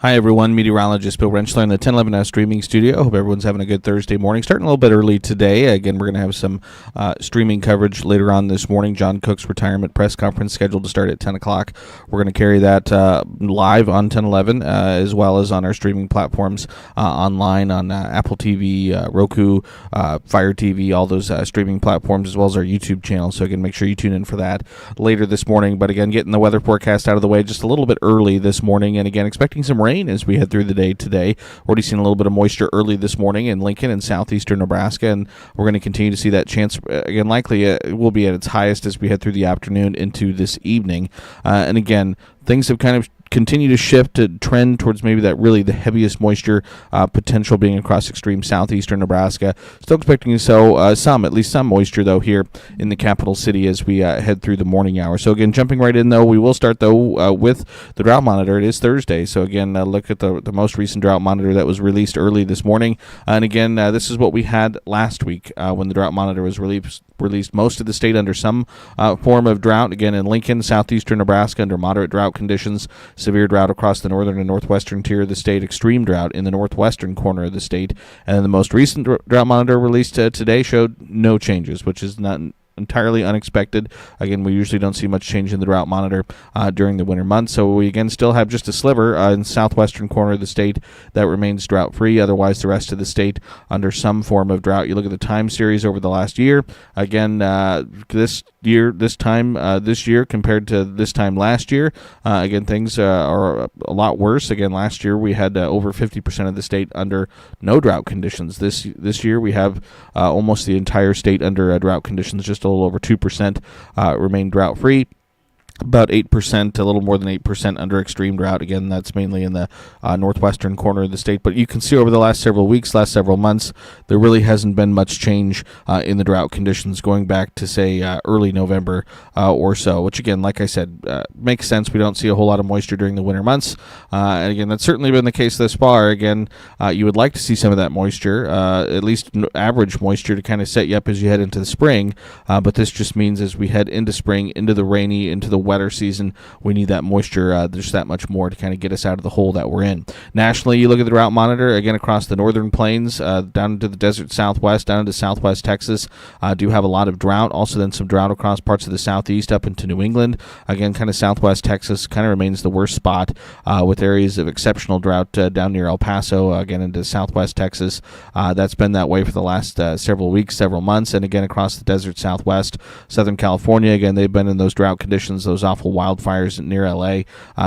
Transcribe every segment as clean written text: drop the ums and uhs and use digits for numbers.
Hi, everyone. Meteorologist Bill Rentschler in the 1011 Now streaming studio. Hope everyone's having a good Thursday morning. Starting a little bit early today. Again, we're going to have some streaming coverage later on this morning. John Cook's retirement press conference scheduled to start at 10 o'clock. We're going to carry that live on 1011 as well as on our streaming platforms online on Apple TV, Roku, Fire TV, all those streaming platforms, as well as our YouTube channel. So, again, make sure you tune in for that later this morning. But, again, getting the weather forecast out of the way just a little bit early this morning. And, again, expecting some rain as we head through the day today. Already seen a little bit of moisture early this morning in Lincoln and southeastern Nebraska, and we're going to continue to see that chance. Again, likely it will be at its highest as we head through the afternoon into this evening. And again, things have kind of continue to shift to trend towards maybe that really the heaviest moisture potential being across extreme southeastern Nebraska. Still expecting at least some moisture though here in the capital city as we head through the morning hour. So again, jumping right in though, we will start though with the drought monitor. It is Thursday, so again, look at the most recent drought monitor that was released early this morning. And again, this is what we had last week when the drought monitor was released. Most of the state under some form of drought. Again, in Lincoln, southeastern Nebraska under moderate drought conditions, severe drought across the northern and northwestern tier of the state, extreme drought in the northwestern corner of the state. And then the most recent drought monitor released today showed no changes, which is not entirely unexpected. Again, we usually don't see much change in the drought monitor during the winter months, so we again still have just a sliver in the southwestern corner of the state that remains drought-free. Otherwise, the rest of the state under some form of drought. You look at the time series over the last year. Again, this year compared to this time last year, again, things are a lot worse. Again, last year we had over 50% of the state under no drought conditions. This year we have almost the entire state under drought conditions. Just a little over 2% remain drought-free. About 8%, a little more than 8% under extreme drought. Again, that's mainly in the northwestern corner of the state. But you can see over the last several weeks, last several months, there really hasn't been much change in the drought conditions going back to, say, early November or so, which, again, like I said, makes sense. We don't see a whole lot of moisture during the winter months. And, again, that's certainly been the case thus far. Again, you would like to see some of that moisture, at least average moisture, to kind of set you up as you head into the spring. But this just means as we head into spring, into the rainy, into the wetter season, we need that moisture just that much more to kind of get us out of the hole that we're in. Nationally, you look at the drought monitor, again, across the northern plains, down into the desert southwest, down into southwest Texas, do have a lot of drought. Also then some drought across parts of the southeast up into New England. Again, kind of southwest Texas kind of remains the worst spot with areas of exceptional drought down near El Paso, again into southwest Texas. That's been that way for the last several weeks, several months. And again, across the desert southwest, Southern California, again, they've been in those drought conditions, those awful wildfires near LA.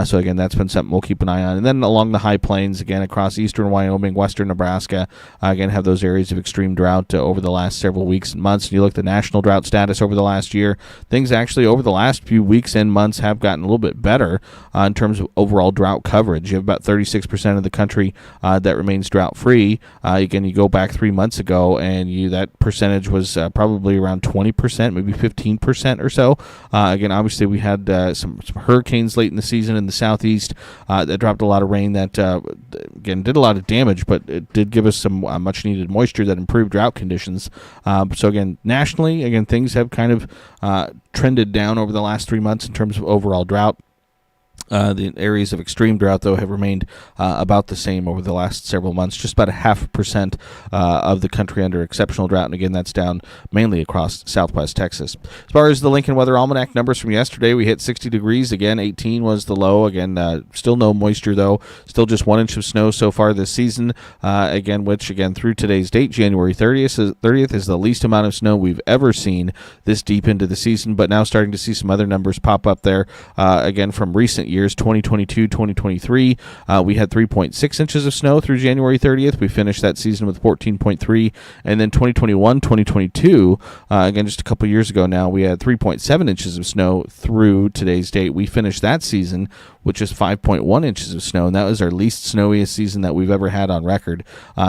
So again, that's been something we'll keep an eye on. And then along the high plains, again, across eastern Wyoming, western Nebraska, again, have those areas of extreme drought over the last several weeks and months. And you look at the national drought status over the last year, things actually over the last few weeks and months have gotten a little bit better in terms of overall drought coverage. You have about 36% of the country that remains drought-free. Again, you go back 3 months ago, and that percentage was probably around 20%, maybe 15% or so. Again, obviously, we had some hurricanes late in the season in the southeast that dropped a lot of rain that, again, did a lot of damage, but it did give us some much-needed moisture that improved drought conditions. So, again, nationally, again, things have kind of trended down over the last 3 months in terms of overall drought. The areas of extreme drought, though, have remained about the same over the last several months, just about 0.5% of the country under exceptional drought. And again, that's down mainly across southwest Texas. As far as the Lincoln Weather Almanac numbers from yesterday, we hit 60 degrees. Again, 18 was the low. Again, still no moisture, though. Still just 1 inch of snow so far this season. Which through today's date, January 30th, is the least amount of snow we've ever seen this deep into the season. But now starting to see some other numbers pop up there, again, from recent years. 2022, 2023, we had 3.6 inches of snow through January 30th. We finished that season with 14.3. And then 2021, 2022, again, just a couple years ago now, we had 3.7 inches of snow through today's date. We finished that season with just 5.1 inches of snow, and that was our least snowiest season that we've ever had on record.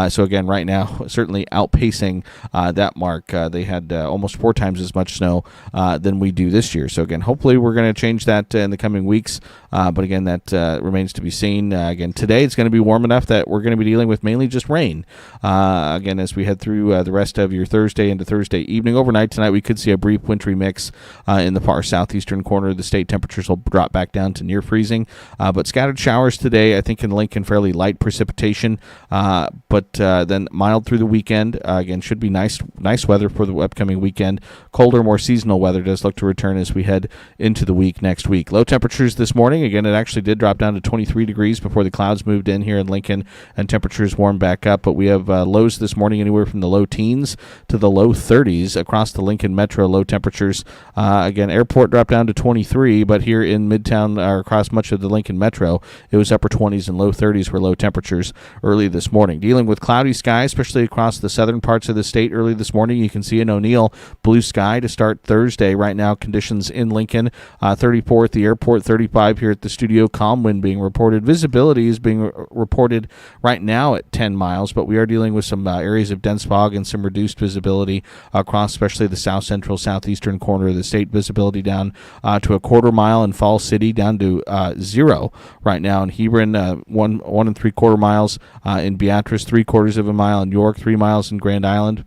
So again, right now, certainly outpacing that mark. They had almost 4 times as much snow than we do this year. So again, hopefully we're going to change that in the coming weeks. But again, that remains to be seen. Again, today it's going to be warm enough that we're going to be dealing with mainly just rain. Again, as we head through the rest of your Thursday into Thursday evening. Overnight tonight, we could see a brief wintry mix in the far southeastern corner of the state. Temperatures will drop back down to near freezing. But scattered showers today. I think in Lincoln, fairly light precipitation, but then mild through the weekend. Again, should be nice weather for the upcoming weekend. Colder, more seasonal weather does look to return as we head into the week next week. Low temperatures this morning. Again, it actually did drop down to 23 degrees before the clouds moved in here in Lincoln, and temperatures warmed back up. But we have lows this morning anywhere from the low teens to the low 30s across the Lincoln metro. Low temperatures. Again, airport dropped down to 23, but here in Midtown or across much of the Lincoln metro, it was upper 20s and low 30s were low temperatures early this morning. Dealing with cloudy skies, especially across the southern parts of the state early this morning. You can see in O'Neill, blue sky to start Thursday. Right now, conditions in Lincoln, 34 at the airport, 35 here at the studio. Calm wind being reported. Visibility is being reported right now at 10 miles, but we are dealing with some areas of dense fog and some reduced visibility across especially the south central, southeastern corner of the state. Visibility down to a quarter mile in Falls City, down to 0 right now in Hebron, 1 3/4 miles in Beatrice, 3/4 of a mile in York, 3 miles in Grand Island.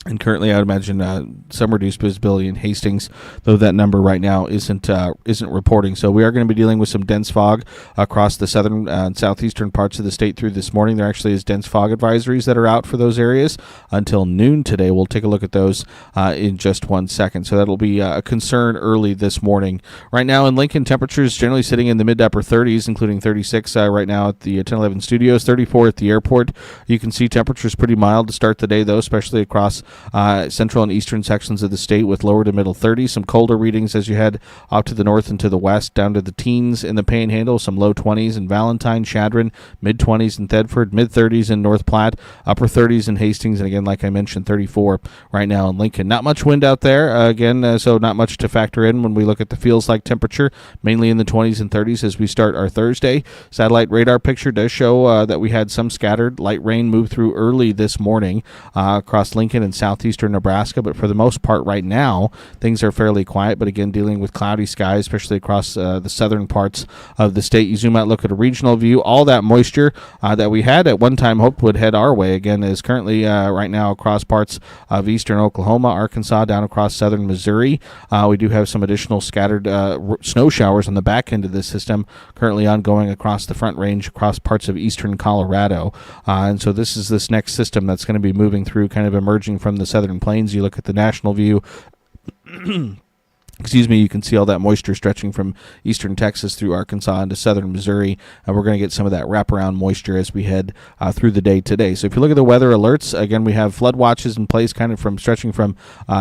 And currently, I would imagine some reduced visibility in Hastings, though that number right now isn't reporting. So we are going to be dealing with some dense fog across the southern and southeastern parts of the state through this morning. There actually is dense fog advisories that are out for those areas until noon today. We'll take a look at those in just 1 second. So that'll be a concern early this morning. Right now in Lincoln, temperatures generally sitting in the mid to upper 30s, including 36 right now at the 1011 studios, 34 at the airport. You can see temperatures pretty mild to start the day, though, especially across central and eastern sections of the state with lower to middle 30s. Some colder readings as you head off to the north and to the west, down to the teens in the Panhandle, some low 20s in Valentine, Chadron, mid 20s in Thedford, mid 30s in North Platte, upper 30s in Hastings, and again, like I mentioned, 34 right now in Lincoln. Not much wind out there, so not much to factor in when we look at the feels like temperature, mainly in the 20s and 30s as we start our Thursday. Satellite radar picture does show that we had some scattered light rain move through early this morning across Lincoln and southeastern Nebraska, but for the most part right now, things are fairly quiet, but again, dealing with cloudy skies, especially across the southern parts of the state. You zoom out, look at a regional view, all that moisture that we had at one time hoped would head our way, again, is currently right now across parts of eastern Oklahoma, Arkansas, down across southern Missouri. We do have some additional scattered snow showers on the back end of this system, currently ongoing across the Front Range, across parts of eastern Colorado. And so this next system that's going to be moving through, kind of emerging from the southern plains. You look at the national view. You can see all that moisture stretching from eastern Texas through Arkansas into southern Missouri, and we're going to get some of that wraparound moisture as we head through the day today. So if you look at the weather alerts, again, we have flood watches in place kind of from stretching from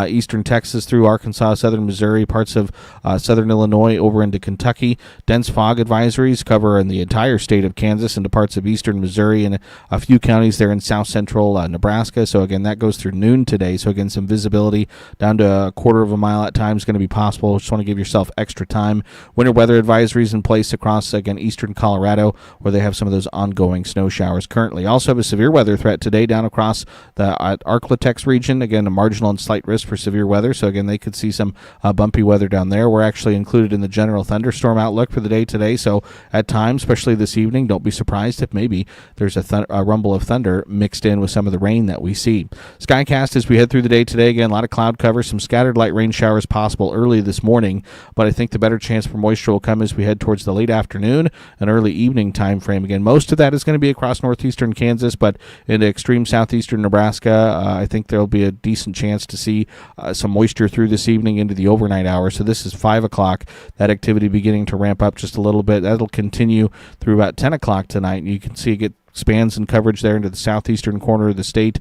eastern Texas through Arkansas, southern Missouri, parts of southern Illinois over into Kentucky. Dense fog advisories cover in the entire state of Kansas into parts of eastern Missouri and a few counties there in south central Nebraska. So again, that goes through noon today. So again, some visibility down to a quarter of a mile at times going to be possible. Just want to give yourself extra time. Winter weather advisories in place across, again, eastern Colorado, where they have some of those ongoing snow showers currently. Also have a severe weather threat today down across the Arklatex region. Again, a marginal and slight risk for severe weather. So again, they could see some bumpy weather down there. We're actually included in the general thunderstorm outlook for the day today. So at times, especially this evening, don't be surprised if maybe there's a rumble of thunder mixed in with some of the rain that we see. Skycast as we head through the day today. Again, a lot of cloud cover, some scattered light rain showers possible early this morning, but I think the better chance for moisture will come as we head towards the late afternoon and early evening time frame. Again, most of that is going to be across northeastern Kansas, but in extreme southeastern Nebraska, I think there will be a decent chance to see some moisture through this evening into the overnight hours. So this is 5 o'clock, that activity beginning to ramp up just a little bit. That'll continue through about 10 o'clock tonight, and you can see it get spans and coverage there into the southeastern corner of the state.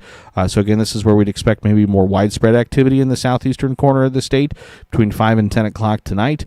So again, this is where we'd expect maybe more widespread activity in the southeastern corner of the state between 5 and 10 o'clock tonight.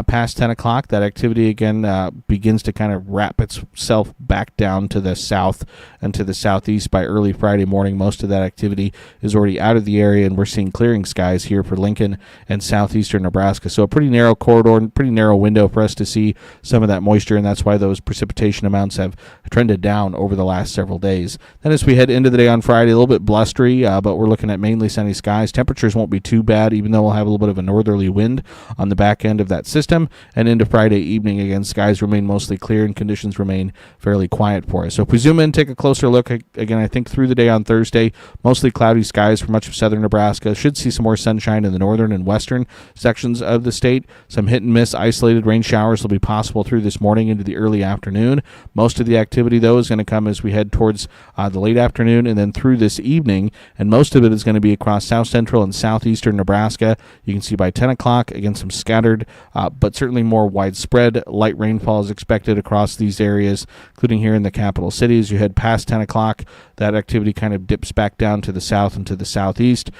Past 10 o'clock, that activity again begins to kind of wrap itself back down to the south and to the southeast by early Friday morning. Most of that activity is already out of the area, and we're seeing clearing skies here for Lincoln and southeastern Nebraska. So a pretty narrow corridor, pretty narrow window for us to see some of that moisture, and that's why those precipitation amounts have trended down over over the last several days. Then as we head into the day on Friday, a little bit blustery, but we're looking at mainly sunny skies. Temperatures won't be too bad, even though we'll have a little bit of a northerly wind on the back end of that system. And into Friday evening, again, skies remain mostly clear and conditions remain fairly quiet for us. So if we zoom in, take a closer look, again, I think through the day on Thursday, mostly cloudy skies for much of southern Nebraska. Should see some more sunshine in the northern and western sections of the state. Some hit and miss isolated rain showers will be possible through this morning into the early afternoon. Most of the activity, though, is going to come as we head towards the late afternoon and then through this evening, and most of it is going to be across south central and southeastern Nebraska. You can see by 10 o'clock, again, some scattered but certainly more widespread light rainfall is expected across these areas, including here in the capital city. As you head past 10 o'clock, that activity kind of dips back down to the south and to the southeast.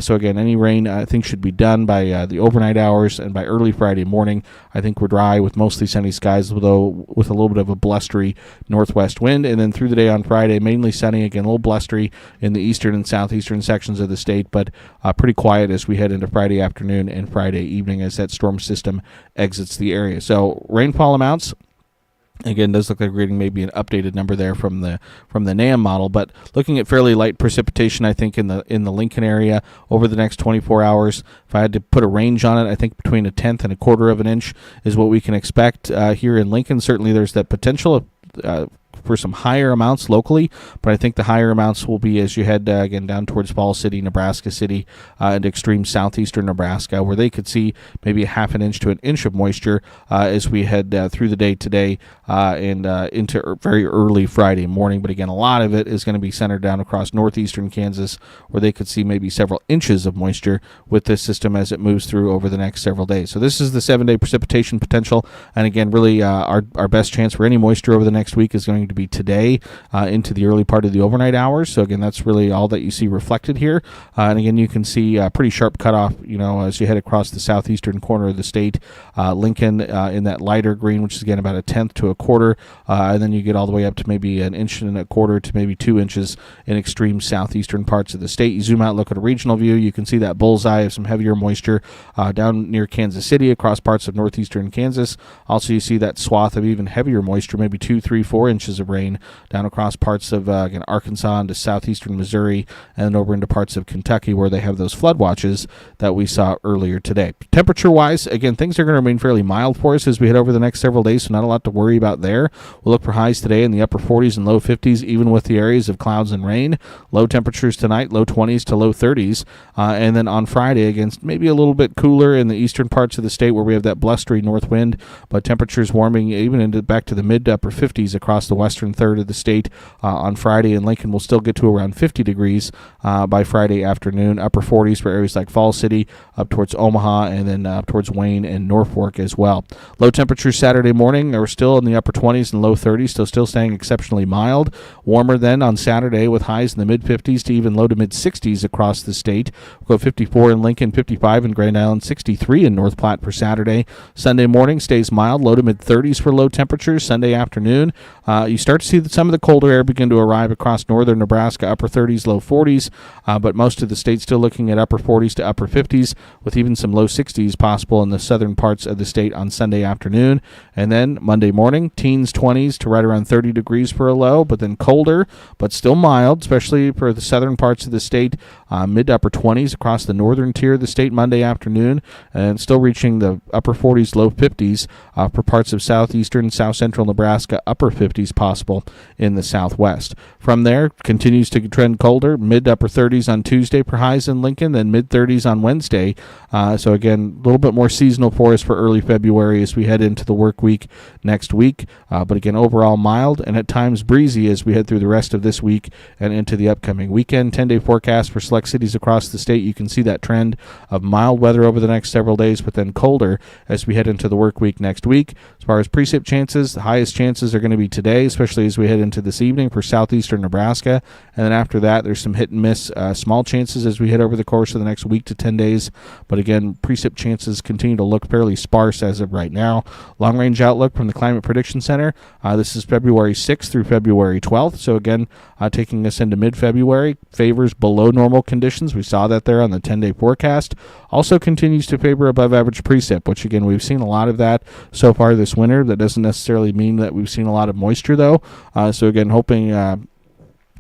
So again, any rain I think should be done by the overnight hours, and by early Friday morning, I think we're dry with mostly sunny skies, though with a little bit of a blustery northwest wind. And then through the day on Friday, mainly sunny, again, a little blustery in the eastern and southeastern sections of the state, but pretty quiet as we head into Friday afternoon and Friday evening as that storm system exits the area. So rainfall amounts, again, does look like we're getting maybe an updated number there from the NAM model, but looking at fairly light precipitation, I think in the Lincoln area over the next 24 hours. If I had to put a range on it, I think between a tenth and a quarter of an inch is what we can expect here in Lincoln. Certainly, there's that potential for some higher amounts locally, but I think the higher amounts will be as you head again down towards Falls City, Nebraska City, and extreme southeastern Nebraska, where they could see maybe a half an inch to an inch of moisture as we head through the day today and into very early Friday morning. But again, a lot of it is going to be centered down across northeastern Kansas, where they could see maybe several inches of moisture with this system as it moves through over the next several days. So this is the 7-day precipitation potential, and again, really our best chance for any moisture over the next week is going to be today into the early part of the overnight hours. So again, that's really all that you see reflected here. And again, you can see a pretty sharp cutoff, as you head across the southeastern corner of the state. Lincoln in that lighter green, which is again about a tenth to a quarter, and then you get all the way up to maybe an inch and a quarter to maybe 2 inches in extreme southeastern parts of the state. You zoom out, look at a regional view, you can see that bullseye of some heavier moisture down near Kansas City across parts of northeastern Kansas. Also, you see that swath of even heavier moisture, maybe 2, 3, 4 inches of rain down across parts of Arkansas into southeastern Missouri, and then over into parts of Kentucky where they have those flood watches that we saw earlier today. Temperature-wise, again, things are going to remain fairly mild for us as we head over the next several days, so not a lot to worry about there. We'll look for highs today in the upper 40s and low 50s, even with the areas of clouds and rain. Low temperatures tonight, low 20s to low 30s, and then on Friday, again, maybe a little bit cooler in the eastern parts of the state where we have that blustery north wind, but temperatures warming even into back to the mid to upper 50s across the western third of the state on Friday, and Lincoln will still get to around 50 degrees by Friday afternoon. Upper 40s for areas like Falls City, up towards Omaha, and then up towards Wayne and Norfolk as well. Low temperatures Saturday morning are still in the upper 20s and low 30s, so still staying exceptionally mild. Warmer then on Saturday with highs in the mid 50s to even low to mid 60s across the state. We'll go 54 in Lincoln, 55 in Grand Island, 63 in North Platte for Saturday. Sunday morning stays mild, low to mid 30s for low temperatures. Sunday afternoon, you start to see that some of the colder air begin to arrive across northern Nebraska, upper 30s, low 40s, but most of the state still looking at upper 40s to upper 50s, with even some low 60s possible in the southern parts of the state on Sunday afternoon. And then Monday morning, teens, 20s to right around 30 degrees for a low, but then colder, but still mild, especially for the southern parts of the state, mid to upper 20s across the northern tier of the state Monday afternoon, and still reaching the upper 40s, low 50s for parts of southeastern and south central Nebraska, upper 50s possible in the southwest. From there, continues to trend colder, mid to upper 30s on Tuesday for highs in Lincoln, then mid 30s on Wednesday. So again, a little bit more seasonal for us for early February as we head into the work week next week. But again, overall mild and at times breezy as we head through the rest of this week and into the upcoming weekend. 10-day forecast for select cities across the state. You can see that trend of mild weather over the next several days, but then colder as we head into the work week next week. As far as precip chances, the highest chances are going to be today, especially as we head into this evening for southeastern Nebraska. And then after that, there's some hit and miss small chances as we head over the course of the next week to 10 days. But again, precip chances continue to look fairly sparse as of right now. Long-range outlook from the Climate Prediction Center. This is February 6th through February 12th. So again, taking us into mid-February, favors below normal conditions. We saw that there on the 10-day forecast. Also continues to favor above-average precip, which again, we've seen a lot of that so far this winter. That doesn't necessarily mean that we've seen a lot of moisture, though. though. So again, hoping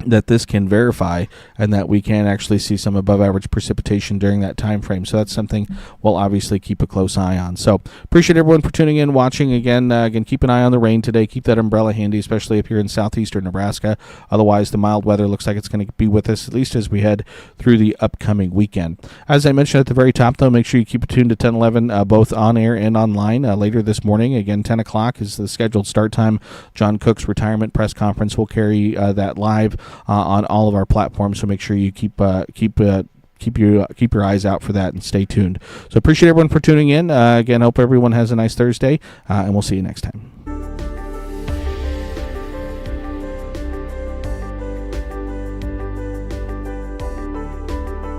that this can verify and that we can actually see some above average precipitation during that time frame. So that's something we'll obviously keep a close eye on. So appreciate everyone for tuning in, watching. Again, keep an eye on the rain today. Keep that umbrella handy, especially if you're in southeastern Nebraska. Otherwise, the mild weather looks like it's going to be with us at least as we head through the upcoming weekend. As I mentioned at the very top, though, make sure you keep it tuned to 1011, both on air and online later this morning. Again, 10 o'clock is the scheduled start time. John Cook's retirement press conference will carry that live on all of our platforms, so make sure you keep your eyes out for that and stay tuned. So appreciate everyone for tuning in. Again, hope everyone has a nice Thursday, and we'll see you next time.